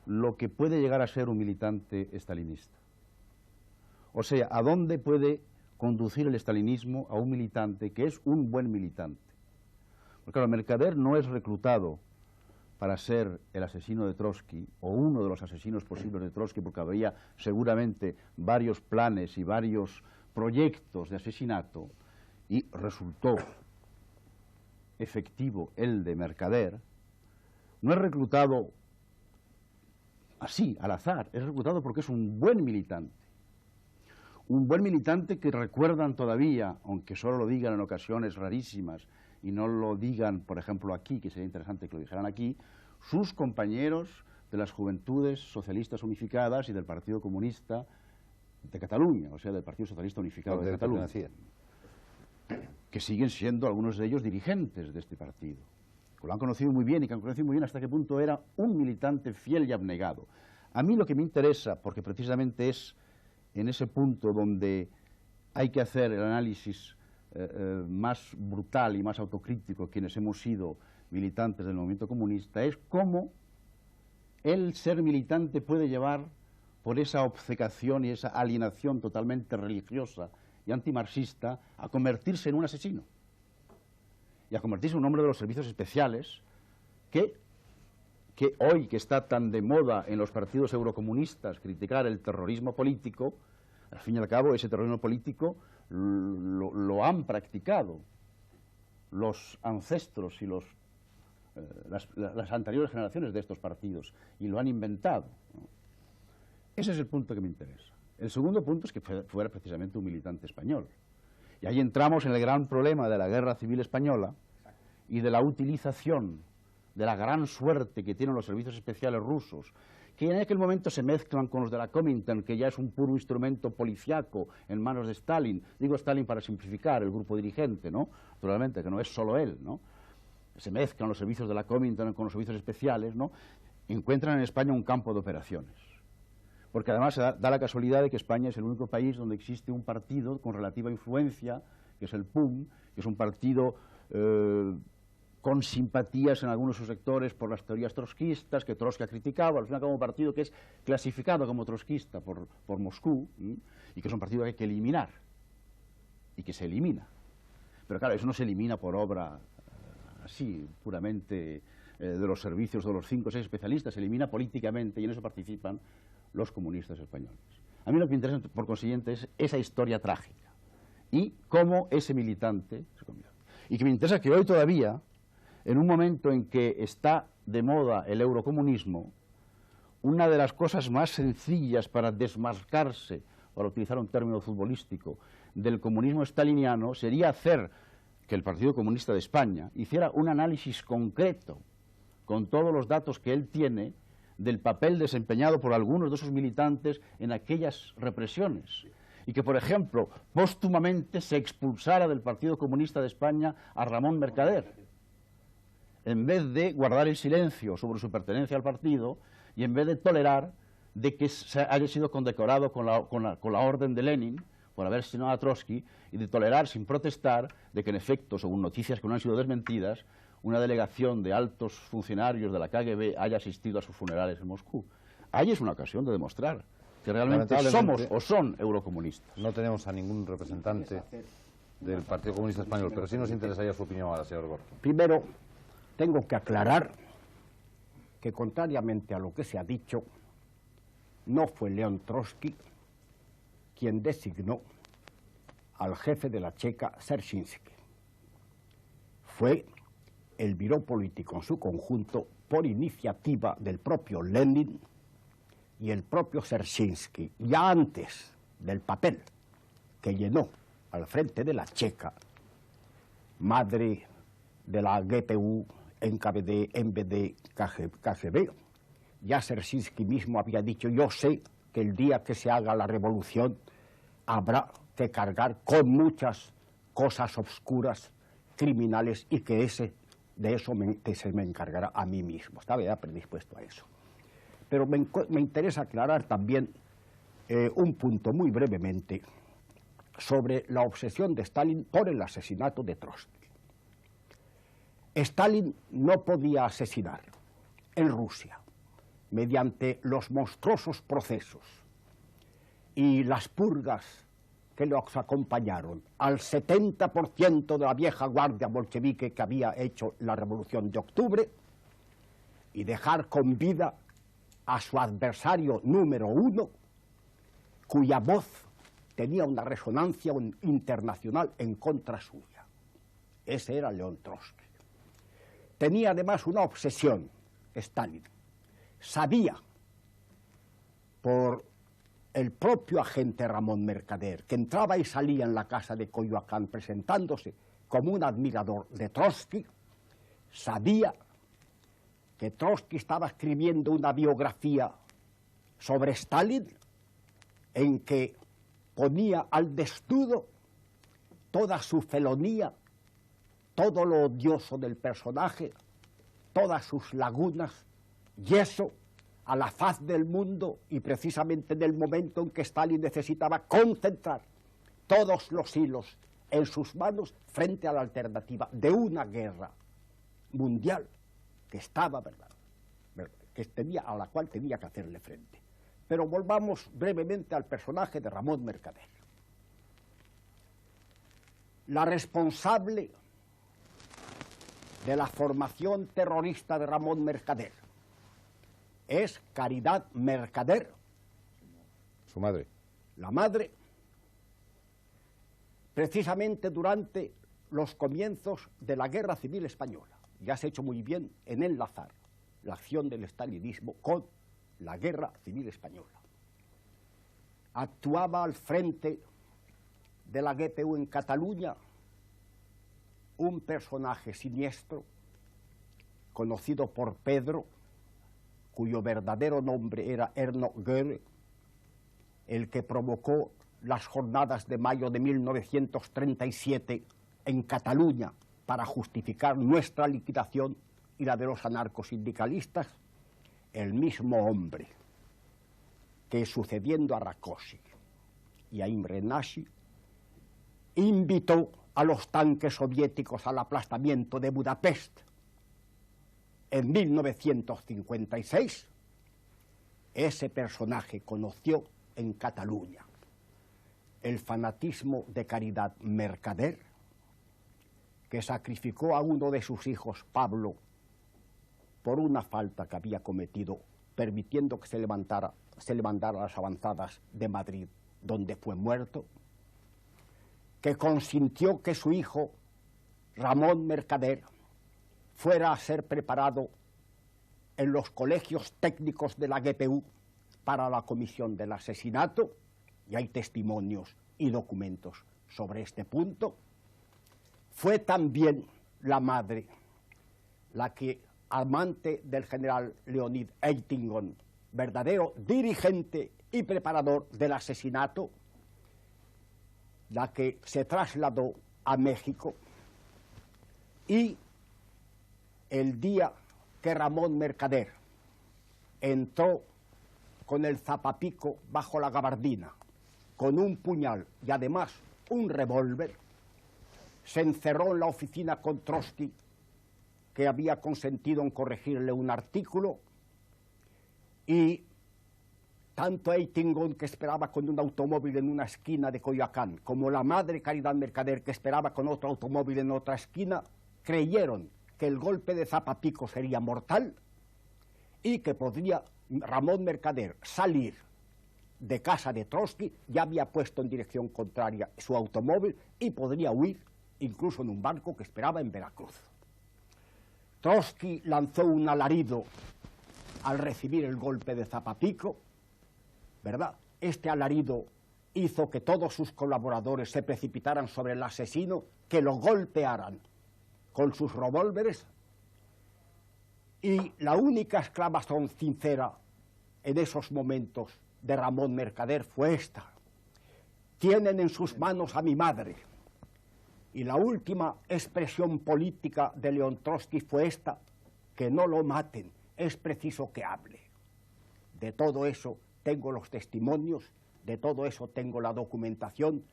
lo que puede llegar a ser un militante estalinista. O sea, a dónde puede conducir el estalinismo a un militante que es un buen militante. Porque claro, Mercader no es reclutado para ser el asesino de Trotsky, o uno de los asesinos posibles de Trotsky, porque habría seguramente varios planes y varios proyectos de asesinato, y resultó efectivo el de Mercader. No es reclutado así, al azar, es reclutado porque es un buen militante. Un buen militante que recuerdan todavía, aunque solo lo digan en ocasiones rarísimas, y no lo digan, por ejemplo, aquí, que sería interesante que lo dijeran aquí, sus compañeros de las Juventudes Socialistas Unificadas y del Partido Comunista de Cataluña, o sea, del Partido Socialista Unificado de Cataluña, que siguen siendo algunos de ellos dirigentes de este partido, que lo han conocido muy bien y que han conocido muy bien hasta qué punto era un militante fiel y abnegado. A mí lo que me interesa, porque precisamente es en ese punto donde hay que hacer el análisis más brutal y más autocrítico quienes hemos sido militantes del movimiento comunista, es cómo el ser militante puede llevar por esa obcecación y esa alienación totalmente religiosa y antimarxista a convertirse en un asesino y a convertirse en un hombre de los servicios especiales que hoy, que está tan de moda en los partidos eurocomunistas criticar el terrorismo político, al fin y al cabo ese terrorismo político lo han practicado los ancestros y las anteriores generaciones de estos partidos, y lo han inventado, ¿no? Ese es el punto que me interesa. El segundo punto es que fuera precisamente un militante español. Y ahí entramos en el gran problema de la Guerra Civil Española y de la utilización de la gran suerte que tienen los servicios especiales rusos, que en aquel momento se mezclan con los de la Comintern, que ya es un puro instrumento policiaco en manos de Stalin. Digo Stalin para simplificar, el grupo dirigente, ¿no? Naturalmente, que no es solo él, ¿no? Se mezclan los servicios de la Comintern con los servicios especiales, ¿no? Encuentran en España un campo de operaciones. Porque además da la casualidad de que España es el único país donde existe un partido con relativa influencia, que es el PUM, que es un partido con simpatías en algunos de sus sectores por las teorías trotskistas, que Trotsky ha criticado, al final como un partido que es clasificado como trotskista por Moscú, y que es un partido que hay que eliminar, y que se elimina. Pero claro, eso no se elimina por obra así, puramente de los servicios de los 5 o 6 especialistas, se elimina políticamente, y en eso participan los comunistas españoles. A mí lo que me interesa, por consiguiente, es esa historia trágica, y cómo ese militante se convierte. Y que me interesa que hoy todavía, en un momento en que está de moda el eurocomunismo, una de las cosas más sencillas para desmarcarse, para utilizar un término futbolístico, del comunismo staliniano sería hacer que el Partido Comunista de España hiciera un análisis concreto, con todos los datos que él tiene, del papel desempeñado por algunos de sus militantes en aquellas represiones. Y que, por ejemplo, póstumamente se expulsara del Partido Comunista de España a Ramón Mercader, en vez de guardar el silencio sobre su pertenencia al partido y en vez de tolerar de que haya sido condecorado con la orden de Lenin por haber asesinado a Trotsky, y de tolerar sin protestar de que, en efecto, según noticias que no han sido desmentidas, una delegación de altos funcionarios de la KGB haya asistido a sus funerales en Moscú. Ahí es una ocasión de demostrar que realmente somos o son eurocomunistas. No tenemos a ningún representante del Partido Comunista Español, pero sí nos interesaría su opinión ahora, señor Gorka. Primero, tengo que aclarar que, contrariamente a lo que se ha dicho, no fue León Trotsky quien designó al jefe de la Checa, Dzerzhinsky. Fue el Biró Político en su conjunto, por iniciativa del propio Lenin y el propio Dzerzhinsky, ya antes del papel que llenó al frente de la Checa, madre de la GPU, NKVD, NVD, KGB. Ya Dzerzhinsky mismo había dicho: yo sé que el día que se haga la revolución habrá que cargar con muchas cosas obscuras, criminales, y que de eso se me encargará a mí mismo. Estaba ya predispuesto a eso. Pero me interesa aclarar también un punto muy brevemente sobre la obsesión de Stalin por el asesinato de Trotsky. Stalin no podía asesinar en Rusia mediante los monstruosos procesos y las purgas que los acompañaron al 70% de la vieja guardia bolchevique que había hecho la Revolución de Octubre, y dejar con vida a su adversario número uno, cuya voz tenía una resonancia internacional en contra suya. Ese era León Trotsky. Tenía además una obsesión, Stalin. Sabía, por el propio agente Ramón Mercader, que entraba y salía en la casa de Coyoacán presentándose como un admirador de Trotsky, sabía que Trotsky estaba escribiendo una biografía sobre Stalin en que ponía al desnudo toda su felonía, todo lo odioso del personaje, todas sus lagunas, y eso a la faz del mundo, y precisamente en el momento en que Stalin necesitaba concentrar todos los hilos en sus manos frente a la alternativa de una guerra mundial que estaba, ¿verdad?, a la cual tenía que hacerle frente. Pero volvamos brevemente al personaje de Ramón Mercader. La responsable de la formación terrorista de Ramón Mercader es Caridad Mercader, su madre. La madre, precisamente durante los comienzos de la Guerra Civil Española. Ya se ha hecho muy bien en enlazar la acción del estalinismo con la Guerra Civil Española. Actuaba al frente de la GPU en Cataluña un personaje siniestro, conocido por Pedro, cuyo verdadero nombre era Erno Göre, el que provocó las jornadas de mayo de 1937 en Cataluña para justificar nuestra liquidación y la de los anarcosindicalistas, el mismo hombre que, sucediendo a Rákosi y a Imre Nagy, invitó a los tanques soviéticos al aplastamiento de Budapest en 1956, ese personaje conoció en Cataluña el fanatismo de Caridad Mercader, que sacrificó a uno de sus hijos, Pablo, por una falta que había cometido, permitiendo que se levantara las avanzadas de Madrid, donde fue muerto, que consintió que su hijo, Ramón Mercader, fuera a ser preparado en los colegios técnicos de la GPU para la comisión del asesinato, y hay testimonios y documentos sobre este punto. Fue también la madre la que, amante del general Leonid Eitingon, verdadero dirigente y preparador del asesinato, la que se trasladó a México, y el día que Ramón Mercader entró con el zapapico bajo la gabardina, con un puñal y además un revólver, se encerró en la oficina con Trotsky, que había consentido en corregirle un artículo, y tanto Eitingon, que esperaba con un automóvil en una esquina de Coyoacán, como la madre Caridad Mercader, que esperaba con otro automóvil en otra esquina, creyeron que el golpe de zapapico sería mortal y que podría Ramón Mercader salir de casa de Trotsky. Ya había puesto en dirección contraria su automóvil y podría huir incluso en un barco que esperaba en Veracruz. Trotsky lanzó un alarido al recibir el golpe de zapapico, ¿verdad? Este alarido hizo que todos sus colaboradores se precipitaran sobre el asesino, que lo golpearan con sus revólveres, y la única exclamación sincera en esos momentos de Ramón Mercader fue esta: tienen en sus manos a mi madre. Y la última expresión política de León Trotsky fue esta: que no lo maten, es preciso que hable. De todo eso tengo los testimonios, de todo eso tengo la documentación,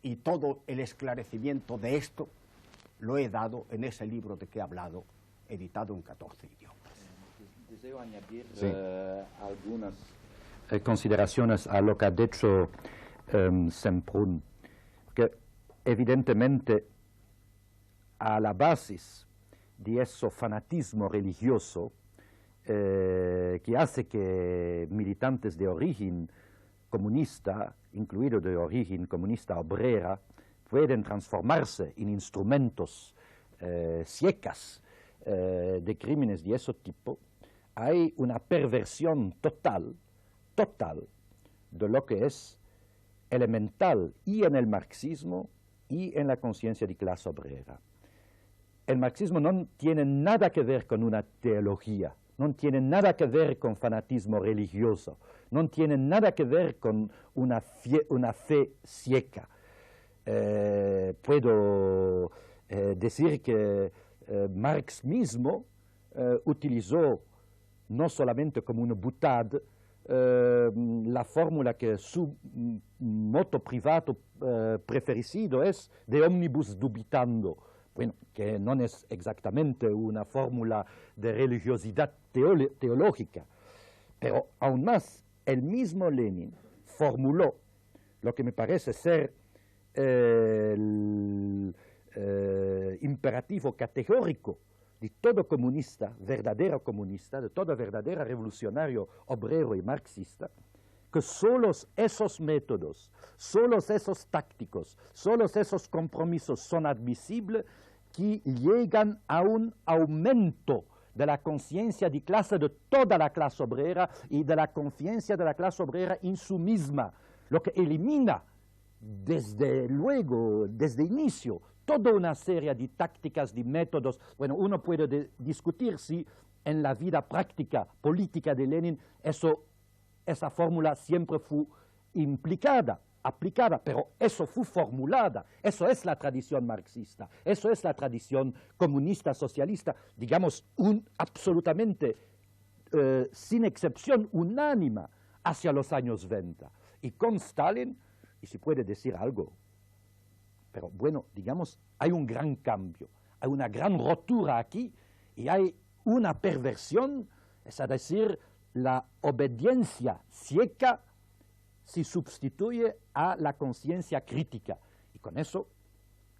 y todo el esclarecimiento de esto lo he dado en ese libro de que he hablado, editado en 14 idiomas. Deseo añadir algunas consideraciones a lo que ha dicho Semprún, que evidentemente a la base de ese fanatismo religioso que hace que militantes de origen comunista, incluido de origen comunista obrera, pueden transformarse en instrumentos ciecas de crímenes de ese tipo, hay una perversión total de lo que es elemental y en el marxismo y en la conciencia de clase obrera. El marxismo no tiene nada que ver con una teología, no tiene nada que ver con fanatismo religioso, no tiene nada que ver con una fe ciega. Puedo decir que Marx mismo utilizó no solamente como una boutade la fórmula que su motto privado preferito es de omnibus dubitando, bueno, que no es exactamente una fórmula de religiosidad teológica, pero aún más, el mismo Lenin formuló lo que me parece ser el imperativo categórico de todo comunista, verdadero comunista, de todo verdadero revolucionario obrero y marxista, que solo esos métodos, solo esos tácticos, solo esos compromisos son admisibles que llegan a un aumento de la conciencia de clase de toda la clase obrera y de la conciencia de la clase obrera en sí misma, lo que elimina desde luego, desde inicio, toda una serie de tácticas, de métodos. Bueno, uno puede discutir si en la vida práctica, política de Lenin, esa fórmula siempre fue aplicada, pero eso fue formulada, eso es la tradición marxista, eso es la tradición comunista, socialista, digamos, absolutamente, sin excepción, unánime hacia los años 20. Y con Stalin, y se puede decir algo, pero bueno, digamos, hay un gran cambio, hay una gran rotura aquí y hay una perversión, es decir, la obediencia ciega se sustituye a la conciencia crítica. Y con eso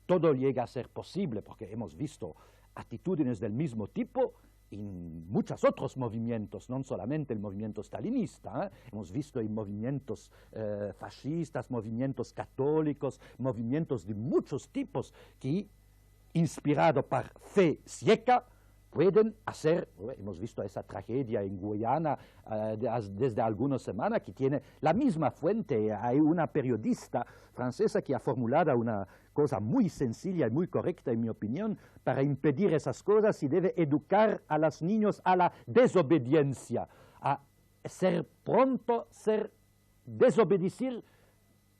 todo llega a ser posible, porque hemos visto actitudes del mismo tipo en muchos otros movimientos, no solamente el movimiento stalinista. Hemos visto en movimientos fascistas, movimientos católicos, movimientos de muchos tipos que, inspirados por fe ciega, pueden hacer. Hemos visto esa tragedia en Guyana desde algunas semanas que tiene la misma fuente. Hay una periodista francesa que ha formulado una cosa muy sencilla y muy correcta, en mi opinión, para impedir esas cosas, y debe educar a los niños a la desobediencia, a ser pronto, desobedecer,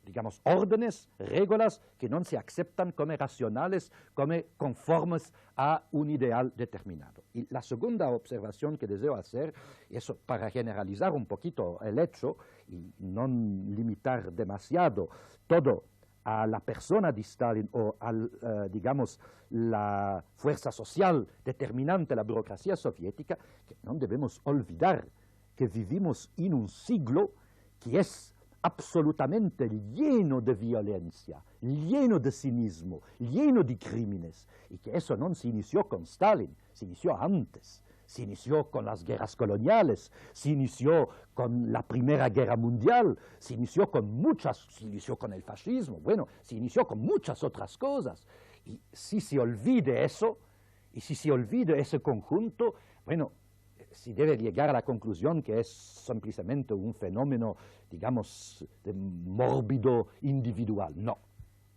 digamos, órdenes, reglas que no se aceptan como racionales, como conformes a un ideal determinado. Y la segunda observación que deseo hacer, eso para generalizar un poquito el hecho y no limitar demasiado todo a la persona de Stalin o digamos, la fuerza social determinante de la burocracia soviética, que no debemos olvidar que vivimos en un siglo que es absolutamente lleno de violencia, lleno de cinismo, lleno de crímenes, y que eso no se inició con Stalin, se inició antes. Se inició con las guerras coloniales, se inició con la Primera Guerra Mundial, se inició con el fascismo, bueno, se inició con muchas otras cosas. Y si se olvide eso, y si se olvide ese conjunto, bueno, se debe llegar a la conclusión que es simplemente un fenómeno, digamos, de mórbido individual. No,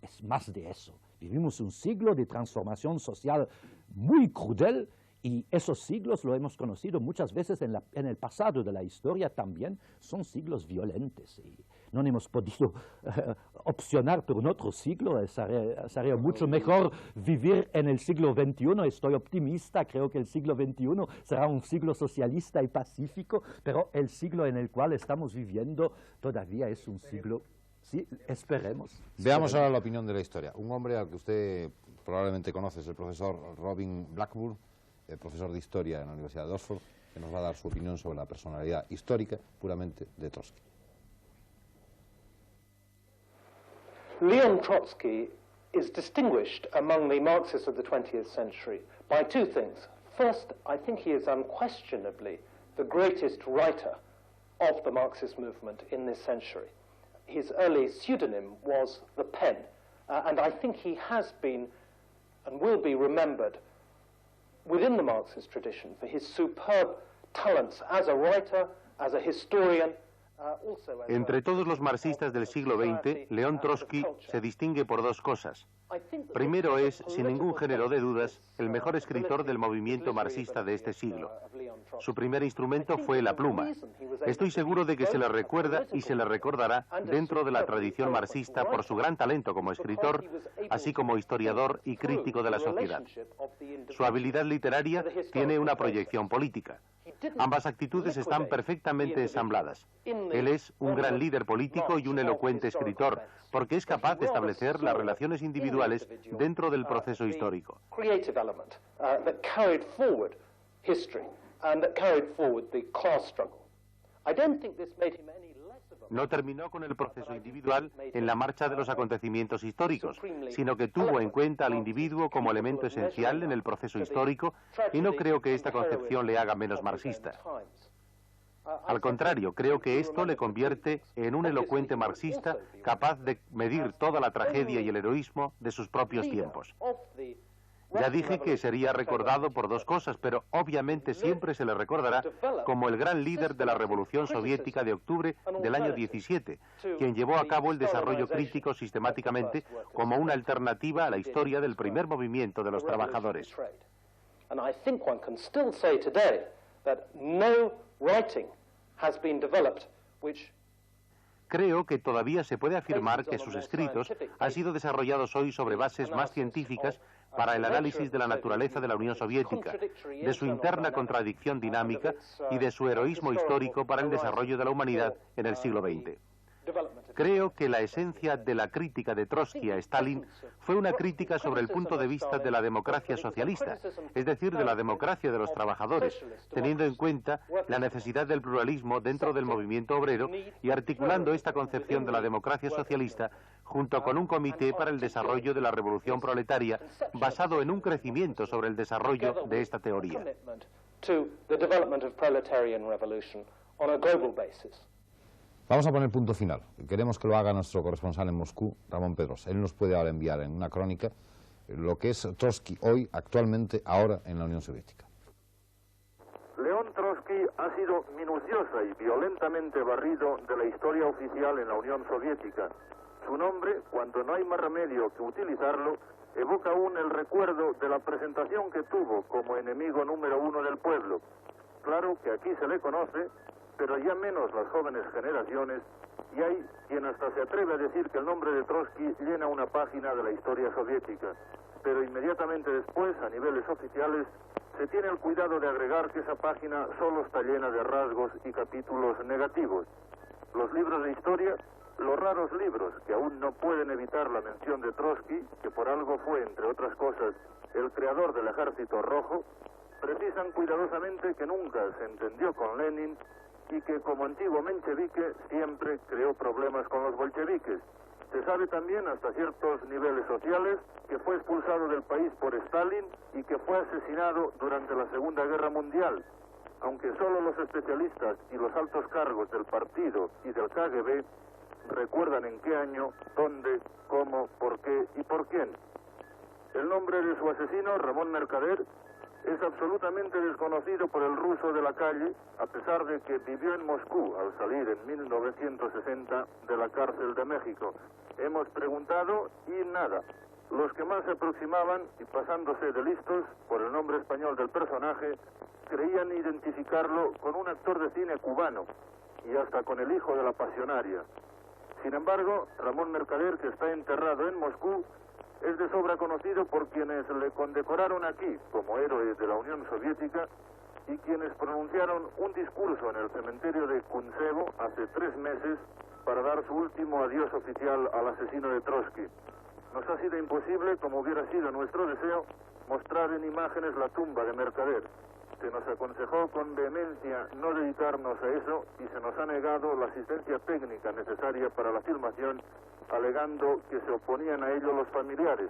es más de eso. Vivimos un siglo de transformación social muy cruel, y esos siglos lo hemos conocido muchas veces en el pasado de la historia también, son siglos violentos. Y no hemos podido opcionar por un otro siglo. Sería mucho mejor vivir en el siglo XXI. Estoy optimista, creo que el siglo XXI será un siglo socialista y pacífico, pero el siglo en el cual estamos viviendo todavía es un siglo. Sí, esperemos. Veamos ahora la opinión de la historia. Un hombre al que usted probablemente conoce es el profesor Robin Blackburn, el profesor de Historia en la Universidad de Oxford, que nos va a dar su opinión sobre la personalidad histórica puramente de Trotsky. Leon Trotsky is distinguished among the Marxists of the 20th century by two things. First, I think he is unquestionably the greatest writer of the Marxist movement in this century. His early pseudonym was the Pen, and I think he has been and will be remembered within the Marxist tradition for his superb talents as a writer, as a historian. Entre todos los marxistas del siglo XX, León Trotsky se distingue por dos cosas. Primero es, sin ningún género de dudas, el mejor escritor del movimiento marxista de este siglo. Su primer instrumento fue la pluma. Estoy seguro de que se le recuerda y se le recordará dentro de la tradición marxista por su gran talento como escritor, así como historiador y crítico de la sociedad. Su habilidad literaria tiene una proyección política. Ambas actitudes están perfectamente ensambladas. Él es un gran líder político y un elocuente escritor, porque es capaz de establecer las relaciones individuales dentro del proceso histórico. No terminó con el proceso individual en la marcha de los acontecimientos históricos, sino que tuvo en cuenta al individuo como elemento esencial en el proceso histórico, y no creo que esta concepción le haga menos marxista. Al contrario, creo que esto le convierte en un elocuente marxista capaz de medir toda la tragedia y el heroísmo de sus propios tiempos. Ya dije que sería recordado por dos cosas, pero obviamente siempre se le recordará como el gran líder de la Revolución Soviética de octubre del año 17, quien llevó a cabo el desarrollo crítico sistemáticamente como una alternativa a la historia del primer movimiento de los trabajadores. Creo que todavía se puede afirmar que sus escritos han sido desarrollados hoy sobre bases más científicas para el análisis de la naturaleza de la Unión Soviética, de su interna contradicción dinámica y de su heroísmo histórico para el desarrollo de la humanidad en el siglo XX. Creo que la esencia de la crítica de Trotsky a Stalin fue una crítica sobre el punto de vista de la democracia socialista, es decir, de la democracia de los trabajadores, teniendo en cuenta la necesidad del pluralismo dentro del movimiento obrero y articulando esta concepción de la democracia socialista junto con un comité para el desarrollo de la revolución proletaria basado en un crecimiento sobre el desarrollo de esta teoría. to the development of proletarian revolution on a global basis. Vamos a poner punto final. Queremos que lo haga nuestro corresponsal en Moscú, Ramón Pedrosa. Él nos puede ahora enviar en una crónica lo que es Trotsky hoy, actualmente, ahora en la Unión Soviética. León Trotsky ha sido minuciosa y violentamente barrido de la historia oficial en la Unión Soviética. Su nombre, cuando no hay más remedio que utilizarlo, evoca aún el recuerdo de la presentación que tuvo como enemigo número uno del pueblo. Claro que aquí se le conoce, pero ya menos las jóvenes generaciones, y hay quien hasta se atreve a decir que el nombre de Trotsky llena una página de la historia soviética. Pero inmediatamente después, a niveles oficiales, se tiene el cuidado de agregar que esa página solo está llena de rasgos y capítulos negativos. Los libros de historia, los raros libros que aún no pueden evitar la mención de Trotsky, que por algo fue, entre otras cosas, el creador del Ejército Rojo, precisan cuidadosamente que nunca se entendió con Lenin y que como antiguo menchevique siempre creó problemas con los bolcheviques. Se sabe también hasta ciertos niveles sociales que fue expulsado del país por Stalin y que fue asesinado durante la Segunda Guerra Mundial, aunque solo los especialistas y los altos cargos del partido y del KGB recuerdan en qué año, dónde, cómo, por qué y por quién. El nombre de su asesino, Ramón Mercader, es absolutamente desconocido por el ruso de la calle, a pesar de que vivió en Moscú al salir en 1960 de la cárcel de México. Hemos preguntado y nada. Los que más se aproximaban, y pasándose de listos por el nombre español del personaje, creían identificarlo con un actor de cine cubano y hasta con el hijo de la pasionaria. Sin embargo, Ramón Mercader, que está enterrado en Moscú, es de sobra conocido por quienes le condecoraron aquí como héroe de la Unión Soviética y quienes pronunciaron un discurso en el cementerio de Kuntsevo hace 3 meses para dar su último adiós oficial al asesino de Trotsky. Nos ha sido imposible, como hubiera sido nuestro deseo, mostrar en imágenes la tumba de Mercader. Se nos aconsejó con vehemencia no dedicarnos a eso y se nos ha negado la asistencia técnica necesaria para la filmación, alegando que se oponían a ello los familiares.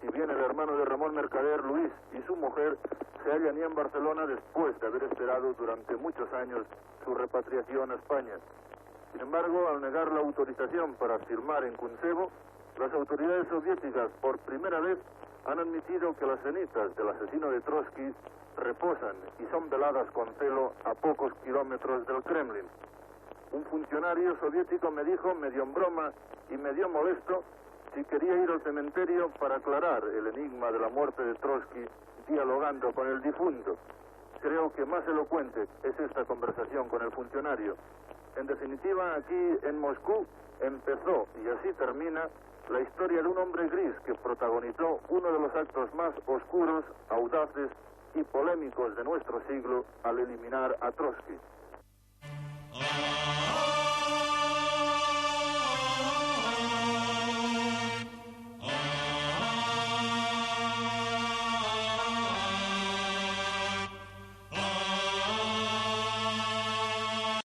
Si bien el hermano de Ramón Mercader, Luis, y su mujer se hallan ya en Barcelona después de haber esperado durante muchos años su repatriación a España. Sin embargo, al negar la autorización para filmar en Kuntsevo, las autoridades soviéticas por primera vez han admitido que las cenizas del asesino de Trotsky reposan y son veladas con celo a pocos kilómetros del Kremlin. Un funcionario soviético me dijo, medio en broma y medio molesto, si quería ir al cementerio para aclarar el enigma de la muerte de Trotsky, dialogando con el difunto. Creo que más elocuente es esta conversación con el funcionario. En definitiva, aquí en Moscú empezó y así termina la historia de un hombre gris que protagonizó uno de los actos más oscuros, audaces y polémicos de nuestro siglo al eliminar a Trotsky.